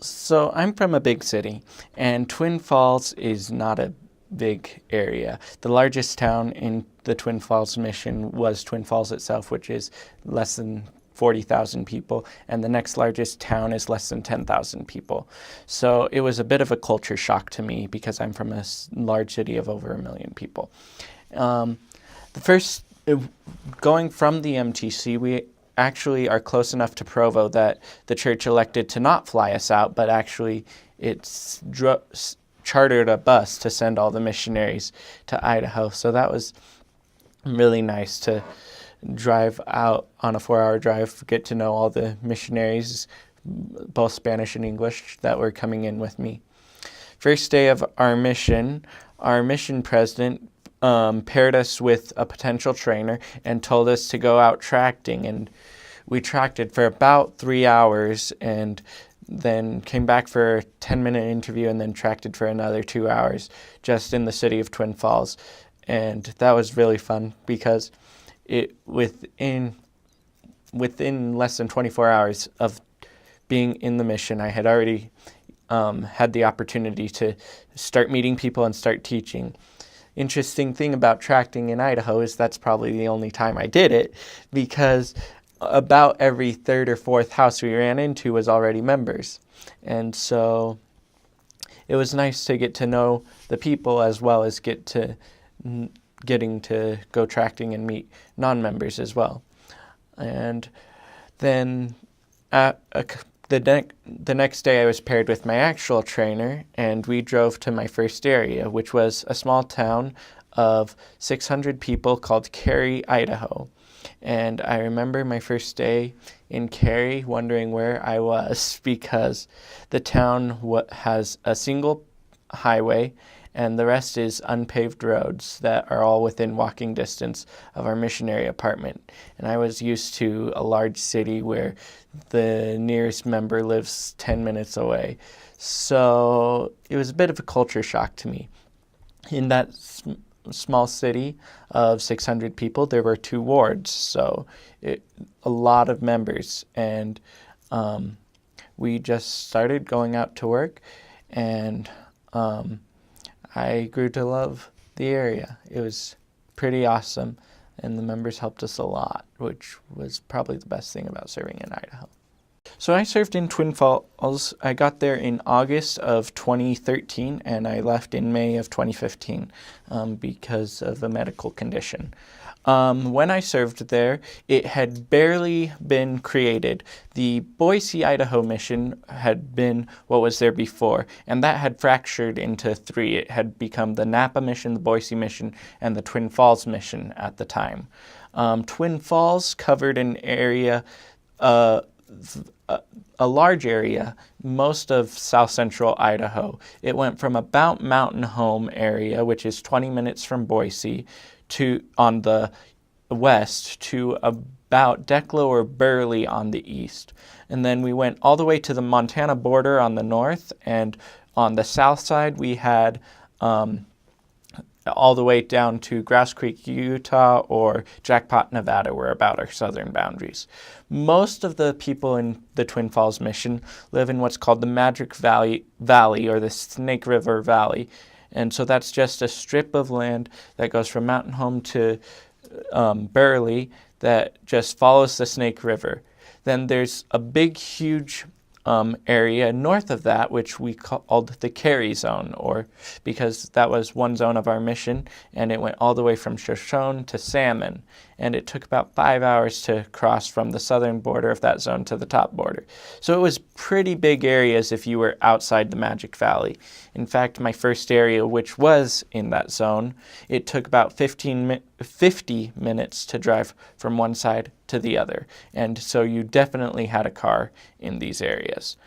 So I'm from a big city, and Twin Falls is not a big area. The largest town in the Twin Falls mission was Twin Falls itself, which is less than 40,000 people, and the next largest town is less than 10,000 people. So it was a bit of a culture shock to me because I'm from a large city of over 1 million people. Um, the first, going from the MTC, we actually are close enough to Provo that the church elected to not fly us out, but actually it's chartered a bus to send all the missionaries to Idaho. So that was really nice to drive out on a 4-hour drive, get to know all the missionaries, both Spanish and English, that were coming in with me. First day of our mission president paired us with a potential trainer and told us to go out tracting, and we tracted for about 3 hours and then came back for a 10-minute interview and then tracted for another 2 hours just in the city of Twin Falls. And that was really fun because it within less than 24 hours of being in the mission, I had already had the opportunity to start meeting people and start teaching. Interesting thing about tracting in Idaho is that's probably the only time I did it, because about every third or fourth house we ran into was already members. And so it was nice to get to know the people as well as getting to go tracting and meet non-members as well. And then the next day I was paired with my actual trainer, and we drove to my first area, which was a small town of 600 people called Cary, Idaho. And I remember my first day in Cary wondering where I was because the town has a single highway and the rest is unpaved roads that are all within walking distance of our missionary apartment. And I was used to a large city where the nearest member lives 10 minutes away. So it was a bit of a culture shock to me. In that small city of 600 people, there were 2 wards, so a lot of members. And we just started going out to work, and I grew to love the area. It was pretty awesome, and the members helped us a lot, which was probably the best thing about serving in Idaho. So I served in Twin Falls. I got there in August of 2013, and I left in May of 2015 because of a medical condition. When I served there, it had barely been created. The Boise, Idaho mission had been what was there before, and that had fractured into 3. It had become the Napa mission, the Boise mission, and the Twin Falls mission at the time. Twin Falls covered an area, a large area, most of south central Idaho. It went from about Mountain Home area, which is 20 minutes from Boise, to on the west, to about Declo or Burley on the east. And then we went all the way to the Montana border on the north, and on the south side we had all the way down to Grouse Creek, Utah, or Jackpot, Nevada, were about our southern boundaries. Most of the people in the Twin Falls mission live in what's called the Magic Valley, or the Snake River Valley. And so that's just a strip of land that goes from Mountain Home to Burley that just follows the Snake River. Then there's a big, huge area north of that, which we called the Cary Zone, or because that was one zone of our mission, and it went all the way from Shoshone to Salmon, and it took about 5 hours to cross from the southern border of that zone to the top border. So it was pretty big areas if you were outside the Magic Valley. In fact, my first area, which was in that zone, it took about 50 minutes to drive from one side to the other, and so you definitely had a car in these areas.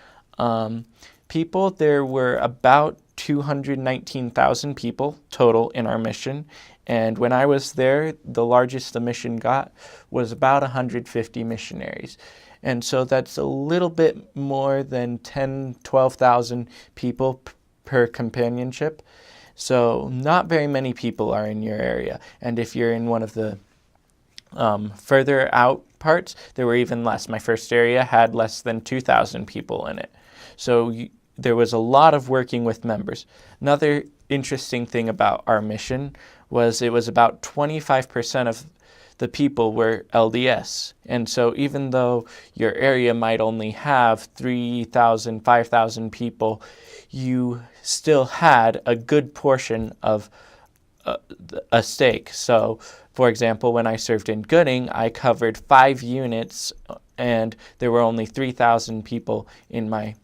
People, there were about 219,000 people total in our mission, and when I was there, the largest the mission got was about 150 missionaries. And so that's a little bit more than 12,000 people per companionship. So not very many people are in your area. And if you're in one of the further out parts, there were even less. My first area had less than 2,000 people in it. So there was a lot of working with members. Another interesting thing about our mission was it was about 25% of the people were LDS. And so even though your area might only have 3,000, 5,000 people, you still had a good portion of a stake. So, for example, when I served in Gooding, I covered 5 units, and there were only 3,000 people in my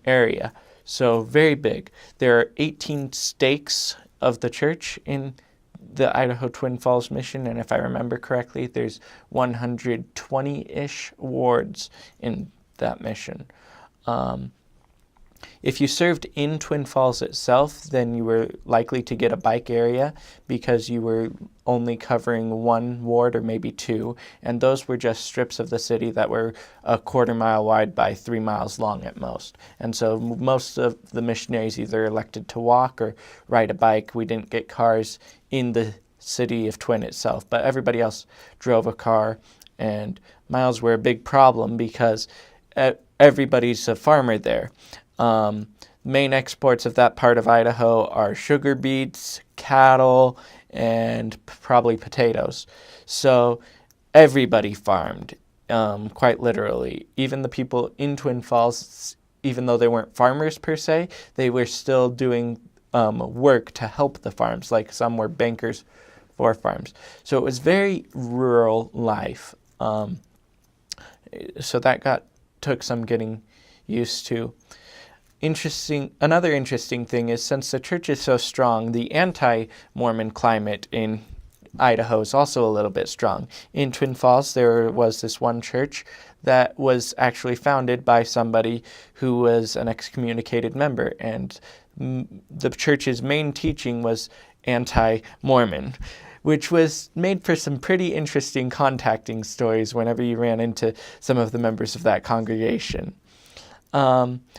area. So very big. There are 18 stakes of the church in the Idaho Twin Falls mission, and if I remember correctly, there's 120-ish wards in that mission. If you served in Twin Falls itself, then you were likely to get a bike area because you were only covering 1 ward or maybe 2, and those were just strips of the city that were a 1/4 mile wide by 3 miles long at most. And so most of the missionaries either elected to walk or ride a bike. We didn't get cars in the city of Twin itself, but everybody else drove a car, and miles were a big problem because everybody's a farmer there. Main exports of that part of Idaho are sugar beets, cattle, and probably potatoes. So everybody farmed, quite literally. Even the people in Twin Falls, even though they weren't farmers per se, they were still doing work to help the farms, like some were bankers for farms. So it was very rural life. So that took some getting used to. Another interesting thing is, since the church is so strong, the anti-Mormon climate in Idaho is also a little bit strong. In Twin Falls, there was this one church that was actually founded by somebody who was an excommunicated member, and the church's main teaching was anti-Mormon, which was made for some pretty interesting contacting stories whenever you ran into some of the members of that congregation.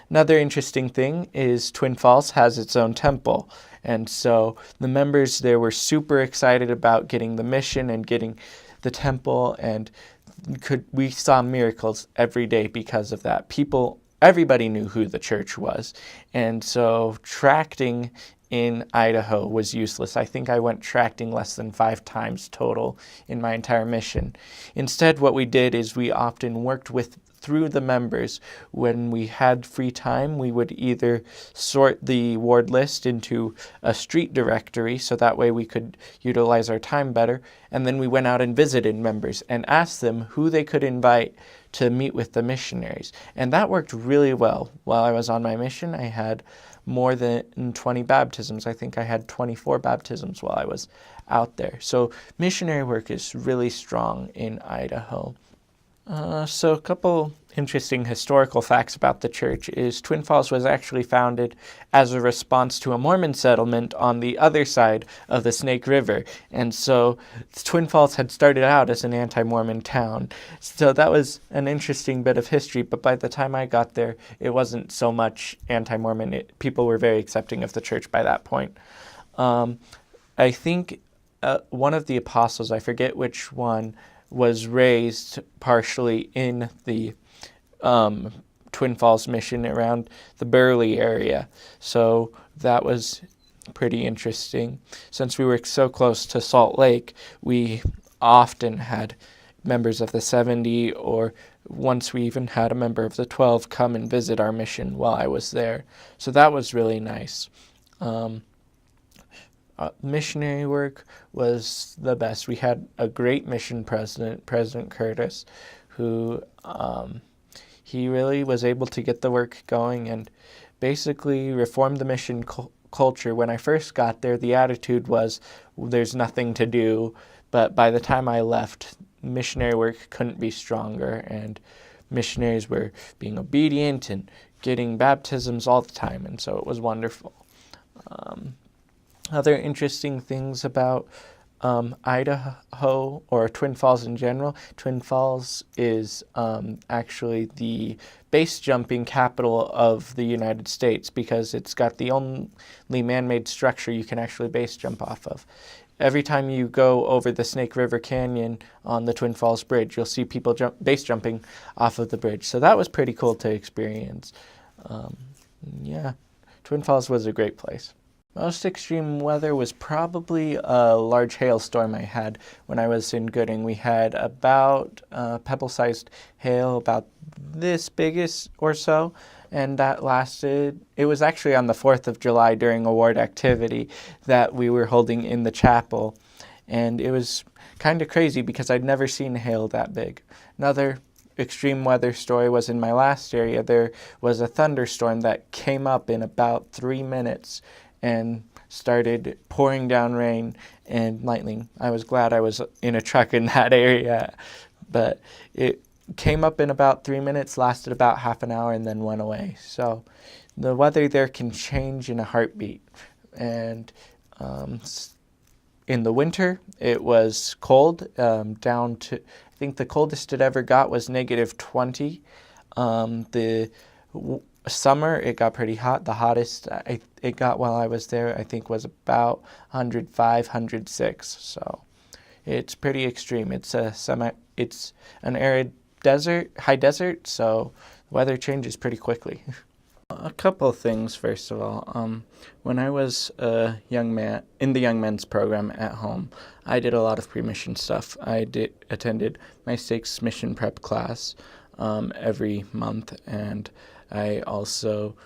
Another interesting thing is Twin Falls has its own temple, and so the members there were super excited about getting the mission and getting the temple, and we saw miracles every day because of that. Everybody knew who the church was, and so tracting in Idaho was useless. I think I went tracting less than 5 times total in my entire mission. Instead, what we did is we often worked through the members. When we had free time, we would either sort the ward list into a street directory, so that way we could utilize our time better, and then we went out and visited members and asked them who they could invite to meet with the missionaries. And that worked really well. While I was on my mission, I had more than 20 baptisms. I think I had 24 baptisms while I was out there. So missionary work is really strong in Idaho. So a couple interesting historical facts about the church is Twin Falls was actually founded as a response to a Mormon settlement on the other side of the Snake River. And so Twin Falls had started out as an anti-Mormon town. So that was an interesting bit of history, but by the time I got there, it wasn't so much anti-Mormon. People were very accepting of the church by that point. I think one of the apostles, I forget which one, was raised partially in the Twin Falls mission around the Burley area. So that was pretty interesting. Since we were so close to Salt Lake, we often had members of the 70, or once we even had a member of the 12 come and visit our mission while I was there. So that was really nice. Missionary work was the best. We had a great mission president, President Curtis, who he really was able to get the work going and basically reform the mission culture. When I first got there, the attitude was there's nothing to do, but by the time I left, missionary work couldn't be stronger, and missionaries were being obedient and getting baptisms all the time, and so it was wonderful. Other interesting things about Idaho, or Twin Falls in general. Twin Falls is actually the base jumping capital of the United States because it's got the only man-made structure you can actually base jump off of. Every time you go over the Snake River Canyon on the Twin Falls Bridge, you'll see people base jumping off of the bridge. So that was pretty cool to experience. Um, yeah, Twin Falls was a great place. Most extreme weather was probably a large hailstorm I had when I was in Gooding. We had about pebble-sized hail, about this biggest or so, and that lasted, it was actually on the 4th of July during a ward activity that we were holding in the chapel, and it was kind of crazy because I'd never seen hail that big. Another extreme weather story was in my last area. There was a thunderstorm that came up in about 3 minutes and started pouring down rain and lightning. I was glad I was in a truck in that area, but it came up in about 3 minutes, lasted about half an hour, and then went away. So the weather there can change in a heartbeat. And in the winter, it was cold, down to, I think the coldest it ever got was -20. The summer, it got pretty hot. The hottest it got while I was there, I think, was about 105, 106. So it's pretty extreme. It's an arid desert, high desert, so weather changes pretty quickly. A couple of things, first of all. When I was a young man in the Young Men's program at home, I did a lot of pre-mission stuff. I attended my 6 mission prep class every month, and I also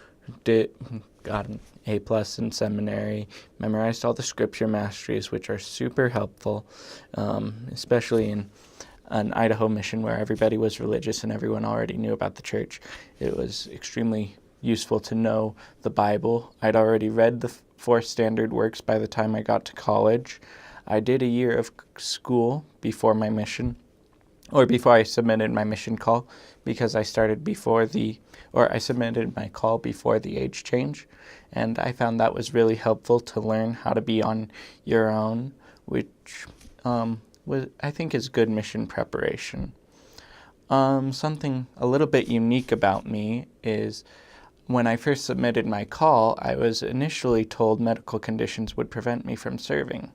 got an A+ in seminary, memorized all the scripture masteries, which are super helpful, especially in an Idaho mission where everybody was religious and everyone already knew about the church. It was extremely useful to know the Bible. I'd already read the 4 standard works by the time I got to college. I did a year of school before my mission, or before I submitted my mission call, because I started I submitted my call before the age change, and I found that was really helpful to learn how to be on your own, which I think is good mission preparation. Something a little bit unique about me is when I first submitted my call, I was initially told medical conditions would prevent me from serving.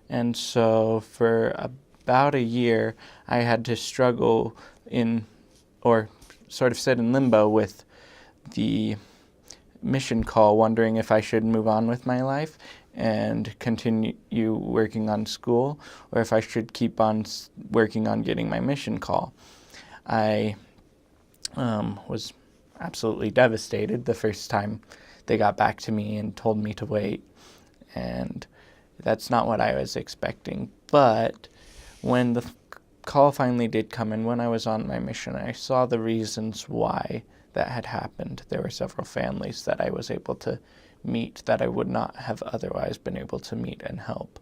And so for about a year, I had to struggle or sort of sit in limbo with the mission call, wondering if I should move on with my life and continue working on school, or if I should keep on working on getting my mission call. I was absolutely devastated the first time they got back to me and told me to wait, and that's not what I was expecting. But when the call finally did come in, when I was on my mission, I saw the reasons why that had happened. There were several families that I was able to meet that I would not have otherwise been able to meet and help.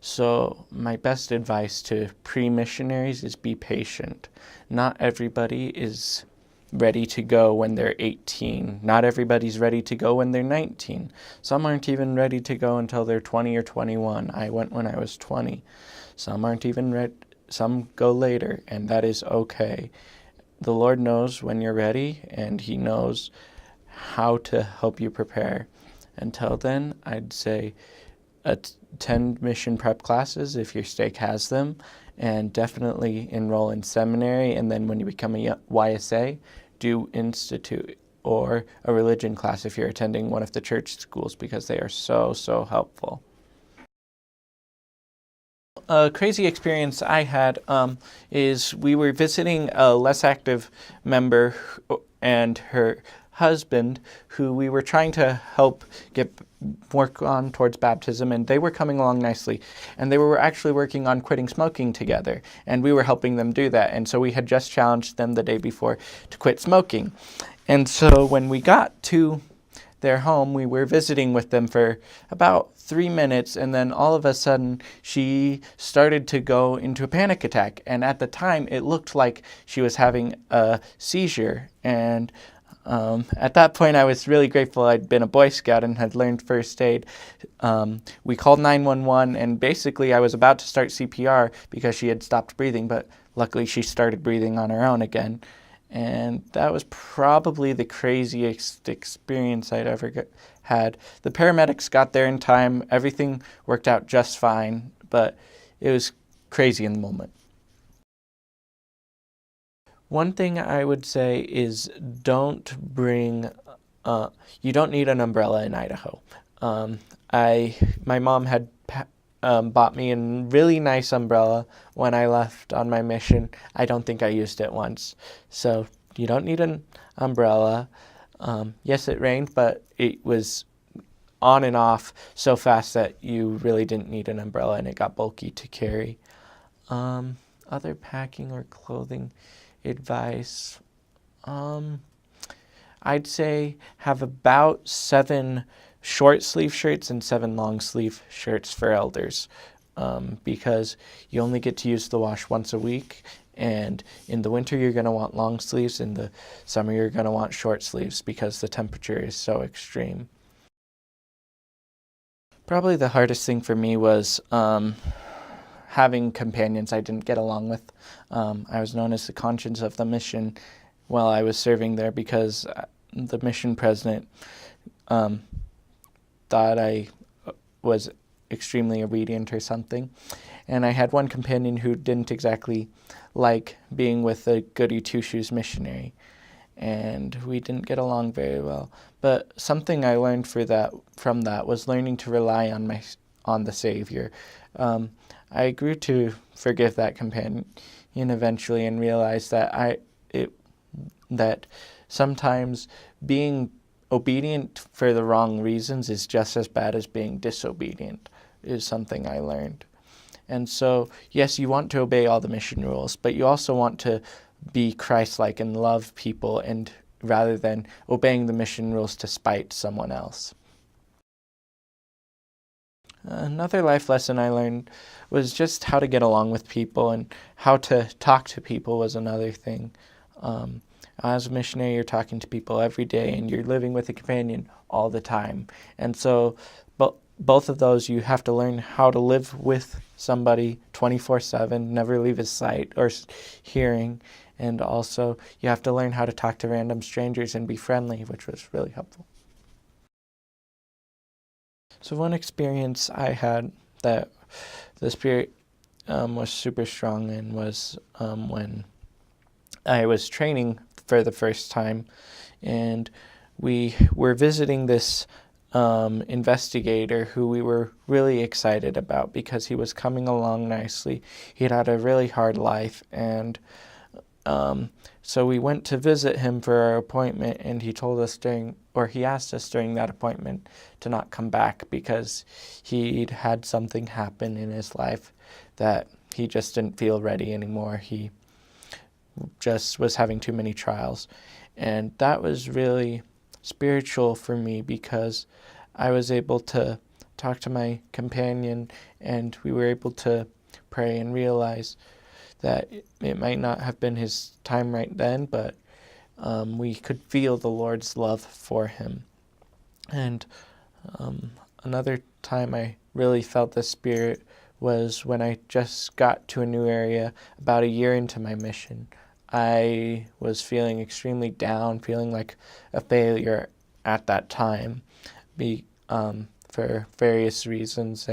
So my best advice to pre-missionaries is be patient. Not everybody is ready to go when they're 18. Not everybody's ready to go when they're 19. Some aren't even ready to go until they're 20 or 21. I went when I was 20. Some aren't even ready. Some go later, and that is okay. The Lord knows when you're ready, and He knows how to help you prepare. Until then, I'd say attend mission prep classes if your stake has them, and definitely enroll in seminary, and then when you become a YSA, do institute or a religion class if you're attending one of the church schools, because they are so, so helpful. A crazy experience I had is we were visiting a less active member and her husband, who we were trying to help work on towards baptism, and they were coming along nicely, and they were actually working on quitting smoking together, and we were helping them do that. And so we had just challenged them the day before to quit smoking. And so when we got to their home, we were visiting with them for about 3 minutes, and then all of a sudden she started to go into a panic attack, and at the time it looked like she was having a seizure. And at that point, I was really grateful I'd been a Boy Scout and had learned first aid. We called 911, and basically I was about to start CPR because she had stopped breathing, but luckily she started breathing on her own again. And that was probably the craziest experience I'd ever had. The paramedics got there in time. Everything worked out just fine, but it was crazy in the moment. One thing I would say is don't bring, you don't need an umbrella in Idaho. My mom had bought me a really nice umbrella when I left on my mission. I don't think I used it once. So you don't need an umbrella. Yes, it rained, but it was on and off so fast that you really didn't need an umbrella and it got bulky to carry. Other packing or clothing advice. I'd say have about 7 short sleeve shirts and 7 long sleeve shirts for elders, because you only get to use the wash once a week. And in the winter, you're going to want long sleeves. In the summer, you're going to want short sleeves because the temperature is so extreme. Probably the hardest thing for me was having companions I didn't get along with. I was known as the conscience of the mission while I was serving there because the mission president thought I was extremely obedient or something. And I had one companion who didn't exactly like being with a goody two-shoes missionary, and we didn't get along very well. But something I learned from that was learning to rely on the Savior. I grew to forgive that companion eventually and realized that sometimes being obedient for the wrong reasons is just as bad as being disobedient, is something I learned. And so, yes, you want to obey all the mission rules, but you also want to be Christ-like and love people, and rather than obeying the mission rules to spite someone else. Another life lesson I learned was just how to get along with people, and how to talk to people was another thing. As a missionary, you're talking to people every day, and you're living with a companion all the time. And so both of those, you have to learn how to live with somebody 24/7, never leave his sight or hearing. And also, you have to learn how to talk to random strangers and be friendly, which was really helpful. So one experience I had that the Spirit was super strong in was when I was training for the first time, and we were visiting this investigator who we were really excited about because he was coming along nicely. He had a really hard life, and so we went to visit him for our appointment, and he asked us during that appointment to not come back because he'd had something happen in his life that he just didn't feel ready anymore. He just was having too many trials. And that was really spiritual for me because I was able to talk to my companion, and we were able to pray and realize that it might not have been his time right then, but we could feel the Lord's love for him. And another time I really felt the Spirit was when I just got to a new area about a year into my mission. I was feeling extremely down, feeling like a failure at that time for various reasons.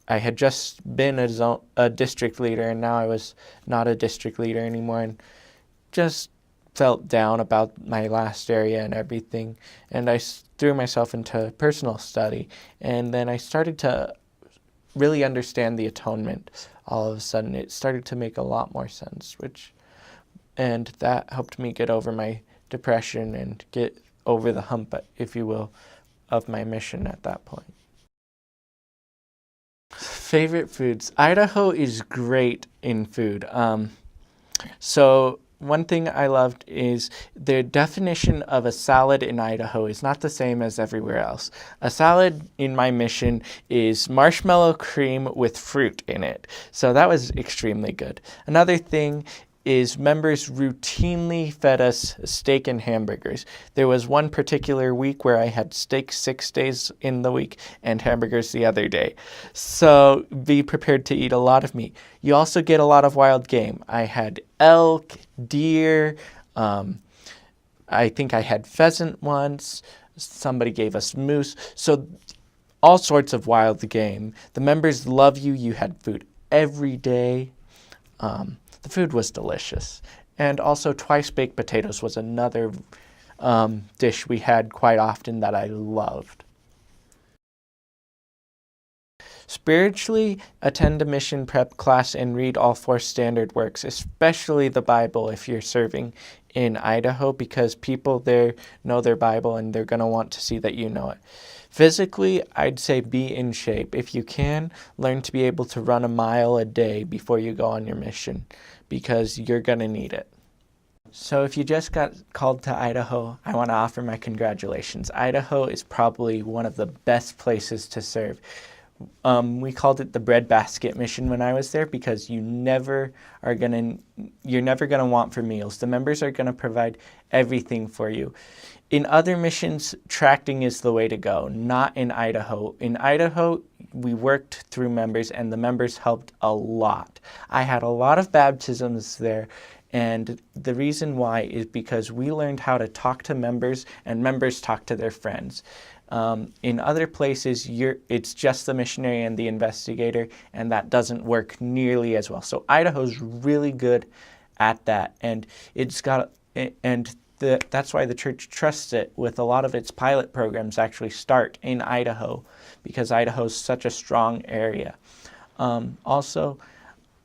I had just been a district leader, and now I was not a district leader anymore, and just felt down about my last area and everything. And I threw myself into personal study, and then I started to really understand the atonement. All of a sudden, it started to make a lot more sense, and that helped me get over my depression and get over the hump, if you will, of my mission at that point. Favorite foods. Idaho is great in food. So one thing I loved is the definition of a salad in Idaho is not the same as everywhere else. A salad in my mission is marshmallow cream with fruit in it. So that was extremely good. Another thing is members routinely fed us steak and hamburgers. There was one particular week where I had steak 6 days in the week and hamburgers the other day. So be prepared to eat a lot of meat. You also get a lot of wild game. I had elk, deer, I think I had pheasant once. Somebody gave us moose. So all sorts of wild game. The members love you. You had food every day. The food was delicious, And also twice baked potatoes was another dish we had quite often that I loved. Spiritually, attend a mission prep class and read all 4 standard works, especially the Bible if you're serving in Idaho, because people there know their Bible and they're going to want to see that you know it. Physically, I'd say be in shape. If you can, learn to be able to run a mile a day before you go on your mission, because you're going to need it. So if you just got called to Idaho, I want to offer my congratulations. Idaho is probably one of the best places to serve. We called it the breadbasket mission when I was there, because you're never gonna want for meals. The members are gonna provide everything for you. In other missions, tracting is the way to go, not in Idaho. In Idaho, we worked through members and the members helped a lot. I had a lot of baptisms there, and the reason why is because we learned how to talk to members and members talk to their friends. In other places, it's just the missionary and the investigator, and that doesn't work nearly as well. So Idaho's really good at that, and that's why the church trusts it with a lot of its pilot programs actually start in Idaho, because Idaho's such a strong area. Also,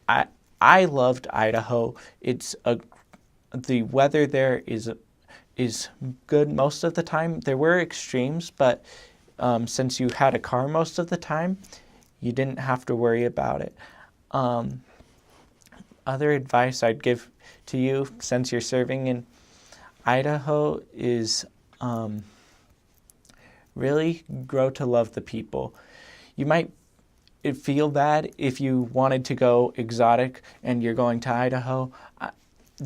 I loved Idaho. The weather there is good most of the time. There were extremes, but since you had a car most of the time, you didn't have to worry about it. Other advice I'd give to you, since you're serving in Idaho, is really grow to love the people. You might feel bad if you wanted to go exotic and you're going to Idaho.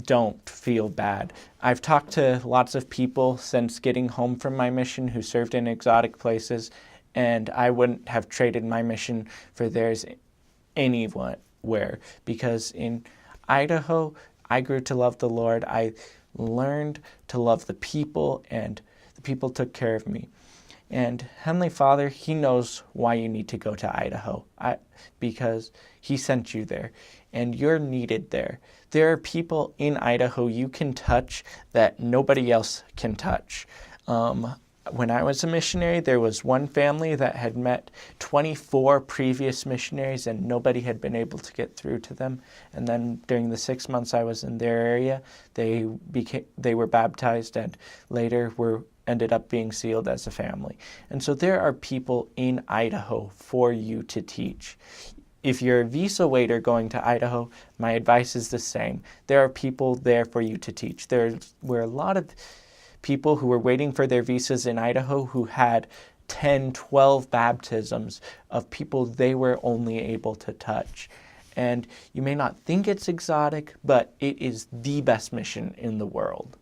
Don't feel bad. I've talked to lots of people since getting home from my mission who served in exotic places, and I wouldn't have traded my mission for theirs anywhere, because in Idaho, I grew to love the Lord. I learned to love the people, and the people took care of me. And Heavenly Father, He knows why you need to go to Idaho, because He sent you there, and you're needed there. There are people in Idaho you can touch that nobody else can touch. When I was a missionary, there was one family that had met 24 previous missionaries and nobody had been able to get through to them. And then during the 6 months I was in their area, they were baptized and later ended up being sealed as a family. And so there are people in Idaho for you to teach. If you're a visa waiter going to Idaho, my advice is the same. There are people there for you to teach. There were a lot of people who were waiting for their visas in Idaho who had 10, 12 baptisms of people they were only able to touch. And you may not think it's exotic, but it is the best mission in the world.